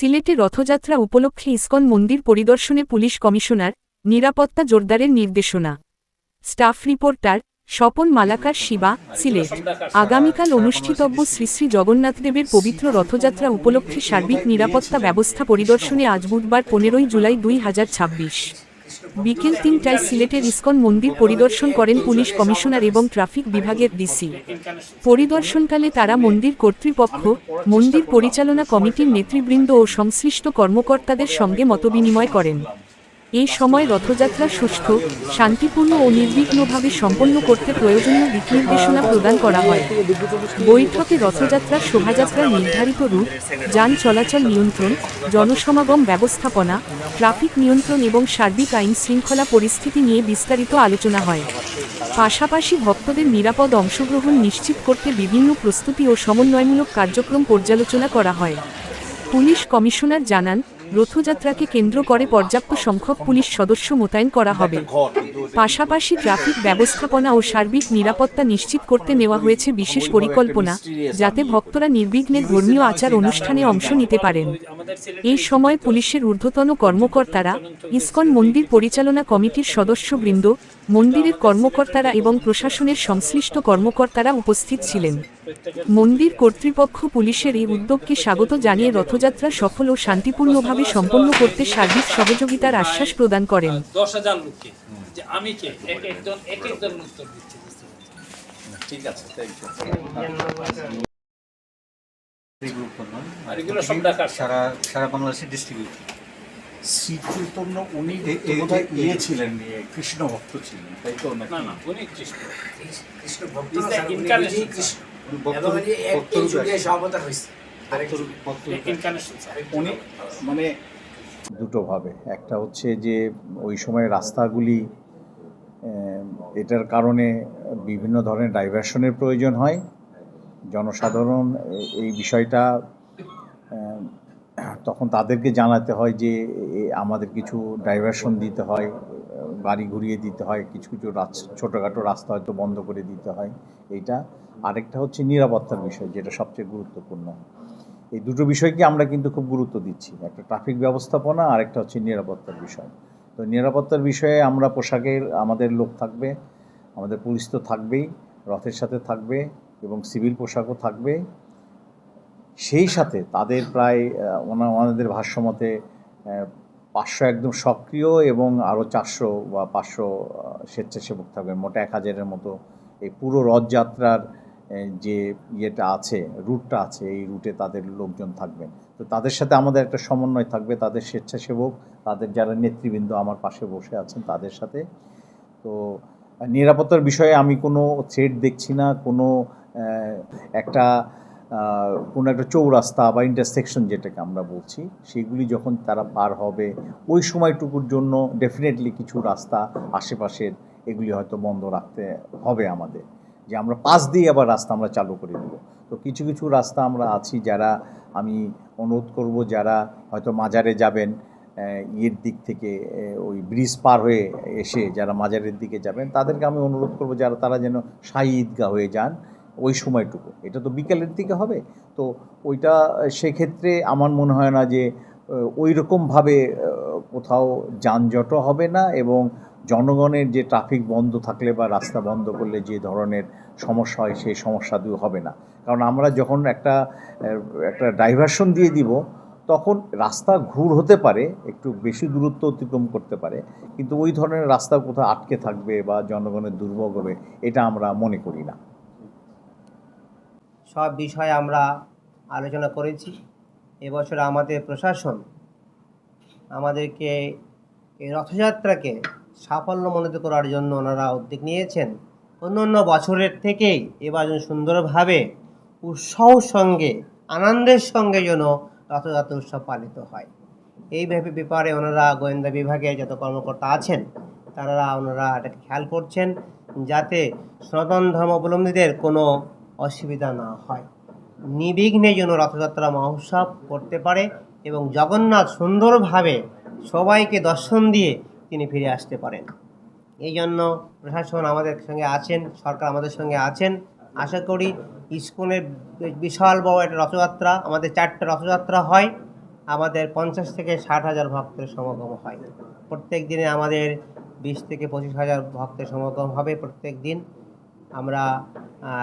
সিলেটে রথযাত্রা উপলক্ষে ইসকন মন্দির পরিদর্শনে পুলিশ কমিশনার, নিরাপত্তা জোরদারের নির্দেশনা। স্টাফ রিপোর্টার, স্বপন মালাকার, শিবা, সিলেট। আগামীকাল অনুষ্ঠিতব্য শ্রী শ্রী জগন্নাথদেবের পবিত্র রথযাত্রা উপলক্ষে সার্বিক নিরাপত্তা ব্যবস্থা পরিদর্শনে আজ বুধবার 15 জুলাই 2026 বিকেল 3টায় সিলেটের ইসকন মন্দির পরিদর্শন করেন পুলিশ কমিশনার এবং ট্রাফিক বিভাগের ডিসি। পরিদর্শনকালে তারা মন্দির কর্তৃপক্ষ, মন্দির পরিচালনা কমিটির নেতৃবৃন্দ ও সংশ্লিষ্ট কর্মকর্তাদের সঙ্গে মতবিনিময় করেন। এই সময় রথযাত্রা সুষ্ঠু, শান্তিপূর্ণ ও নির্বিঘ্নভাবে সম্পন্ন করতে প্রয়োজনীয় দিকনির্দেশনা প্রদান করা হয়। বৈঠকে রথযাত্রার শোভাযাত্রার নির্ধারিত রুট, যান চলাচল নিয়ন্ত্রণ, জনসমাগম ব্যবস্থাপনা, ট্রাফিক নিয়ন্ত্রণ এবং সার্বিক আইন শৃঙ্খলা পরিস্থিতি নিয়ে বিস্তারিত আলোচনা হয়। পাশাপাশি ভক্তদের নিরাপদ অংশগ্রহণ নিশ্চিত করতে বিভিন্ন প্রস্তুতি ও সমন্বয়মূলক কার্যক্রম পর্যালোচনা করা হয়। পুলিশ কমিশনার জানান, রথযাত্রাকে কেন্দ্র করে পর্যাপ্ত সংখ্যক পুলিশ সদস্য মোতায়েন করা হবে। পাশাপাশি ট্রাফিক ব্যবস্থাপনা ও সার্বিক নিরাপত্তা নিশ্চিত করতে নেওয়া হয়েছে বিশেষ পরিকল্পনা, যাতে ভক্তরা নির্বিঘ্নে ধর্মীয় আচার অনুষ্ঠানে অংশ নিতে পারেন। এই সময় পুলিশের ঊর্ধ্বতন কর্মকর্তারা, ইসকন মন্দির পরিচালনা কমিটির সদস্যবৃন্দ, মন্দিরের কর্মকর্তারা এবং প্রশাসনের সংশ্লিষ্ট কর্মকর্তারা উপস্থিত ছিলেন। মন্দির কর্তৃপক্ষ পুলিশের এই উদ্যোগকে স্বাগত জানিয়ে রথযাত্রা সফল ও শান্তিপূর্ণভাবে সম্পন্ন করতে সার্বিক সহযোগিতার আশ্বাস প্রদান করেন। 10,000 লোককে যে আমি কে এক একজন উত্তর দিচ্ছি। ঠিক আছে, আর এগুলো সব ঢাকার সারা বাংলাদেশে ডিস্ট্রিবিউট। শ্রীচৈতন্য উনি ছিলেন, কৃষ্ণ ভক্ত ছিলেন, তাই তো? না, উনি কৃষ্ণ ভক্ত উনি মানে দুটোভাবে, একটা হচ্ছে যে ওই সময় রাস্তাগুলি এটার কারণে বিভিন্ন ধরনের ডাইভারশনের প্রয়োজন হয়। জনসাধারণ এই বিষয়টা তখন তাদেরকে জানাতে হয় যে আমাদের কিছু ডাইভারশন দিতে হয়, গাড়ি ঘুরিয়ে দিতে হয়, কিছু কিছু ছোটোখাটো রাস্তা হয়তো বন্ধ করে দিতে হয়। এইটা আরেকটা হচ্ছে নিরাপত্তার বিষয়, যেটা সবচেয়ে গুরুত্বপূর্ণ। এই দুটো বিষয়কে আমরা কিন্তু খুব গুরুত্ব দিচ্ছি, একটা ট্রাফিক ব্যবস্থাপনা, আরেকটা হচ্ছে নিরাপত্তার বিষয়। তো নিরাপত্তার বিষয়ে আমরা পোশাকের আমাদের লোক থাকবে, আমাদের পুলিশ তো থাকবেই, রথের সাথে থাকবে এবং সিভিল পোশাকও থাকবে। সেই সাথে তাদের প্রায় ওনাদের ভাষ্যমতে 500 একদম সক্রিয় এবং আরও 400 বা 500 স্বেচ্ছাসেবক থাকবে, মোট 1000-এর মতো এই পুরো রথযাত্রার যে ইয়েটা আছে, রুটটা আছে, এই রুটে তাদের লোকজন থাকবেন। তো তাদের সাথে আমাদের একটা সমন্বয় থাকবে, তাদের স্বেচ্ছাসেবক, তাদের যারা নেতৃবৃন্দ আমার পাশে বসে আছেন তাদের সাথে। তো নিরাপত্তার বিষয়ে আমি কোনো থ্রেট দেখছি না, কোনো একটা চৌরাস্তা বা ইন্টারসেকশন যেটাকে আমরা বলছি, সেগুলি যখন তারা পার হবে ওই সময়টুকুর জন্য ডেফিনেটলি কিছু রাস্তা আশেপাশের এগুলি হয়তো বন্ধ রাখতে হবে আমাদের, যে আমরা পাশ দিয়ে আবার রাস্তা আমরা চালু করে দেব। তো কিছু কিছু রাস্তা আমরা আছি যারা, আমি অনুরোধ করব যারা হয়তো মাজারে যাবেন ইয়ের দিক থেকে, ওই ব্রিজ পার হয়ে এসে যারা মাজারের দিকে যাবেন তাদেরকে আমি অনুরোধ করব তারা যেন শাহী ঈদগাহ হয়ে যান ওই সময়টুকু। এটা তো বিকেলের দিকে হবে, তো ওইটা সেক্ষেত্রে আমার মনে হয় না যে ওই রকমভাবে কোথাও যানজটও হবে না, এবং জনগণের যে ট্রাফিক বন্ধ থাকলে বা রাস্তা বন্ধ করলে যে ধরনের সমস্যা হয় সেই সমস্যাটিও হবে না। কারণ আমরা যখন একটা ডাইভারশন দিয়ে দিব তখন রাস্তা ঘুর হতে পারে, একটু বেশি দূরত্ব অতিক্রম করতে পারে, কিন্তু ওই ধরনের রাস্তা কোথাও আটকে থাকবে বা জনগণের দুর্ভোগ হবে এটা আমরা মনে করি না। সব বিষয়ে আমরা আলোচনা করেছি। এবছর আমাদের প্রশাসন আমাদেরকে এই রথযাত্রাকে সাফল্যমণ্ডিত করার জন্য ওনারা উদ্যোগ নিয়েছেন। অন্য বছরের থেকেই এবার যেন সুন্দরভাবে উৎসাহের সঙ্গে আনন্দের সঙ্গে যেন রথযাত্রা উৎসব পালিত হয়, এই ব্যাপারে ওনারা গোয়েন্দা বিভাগে যত কর্মকর্তা আছেন ওনারা এটাকে খেয়াল করছেন, যাতে সনাতন ধর্মাবলম্বীদের কোনো অসুবিধা না হয়, নির্বিঘ্নে যেন রথযাত্রা মহোৎসব করতে পারে এবং জগন্নাথ সুন্দরভাবে সবাইকে দর্শন দিয়ে তিনি ফিরে আসতে পারেন। এই জন্য প্রশাসন আমাদের সঙ্গে আছেন, সরকার আমাদের সঙ্গে আছেন। আশা করি ইসকনের বিশাল বড় একটা রথযাত্রা, আমাদের 4টা রথযাত্রা হয়, আমাদের 50 থেকে 60,000 ভক্তের সমাগম হয়। প্রত্যেক দিনে আমাদের 20 থেকে 25,000 ভক্তের সমাগম হবে প্রত্যেক দিন। আমরা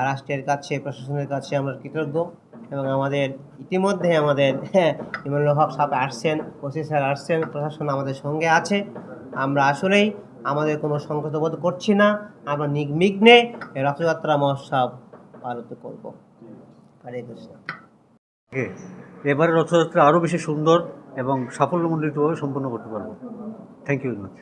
রাষ্ট্রের কাছে, প্রশাসনের কাছে আমরা কৃতজ্ঞ, এবং আমাদের ইতিমধ্যে আমাদের ইমানুল হক সাহেব আসছেন, ওসি স্যার আসছেন, প্রশাসন আমাদের সঙ্গে আছে। আমরা আসলেই আমাদের কোনো সংকট বোধ করছি না। আমরা নির্বিঘ্নে এই রথযাত্রা মহোৎসব পালিত করব। হরে কৃষ্ণ। এবারে রথযাত্রা আরও বেশি সুন্দর এবং সাফল্যমণ্ডিতভাবে সম্পন্ন করতে পারবো। Thank you very much.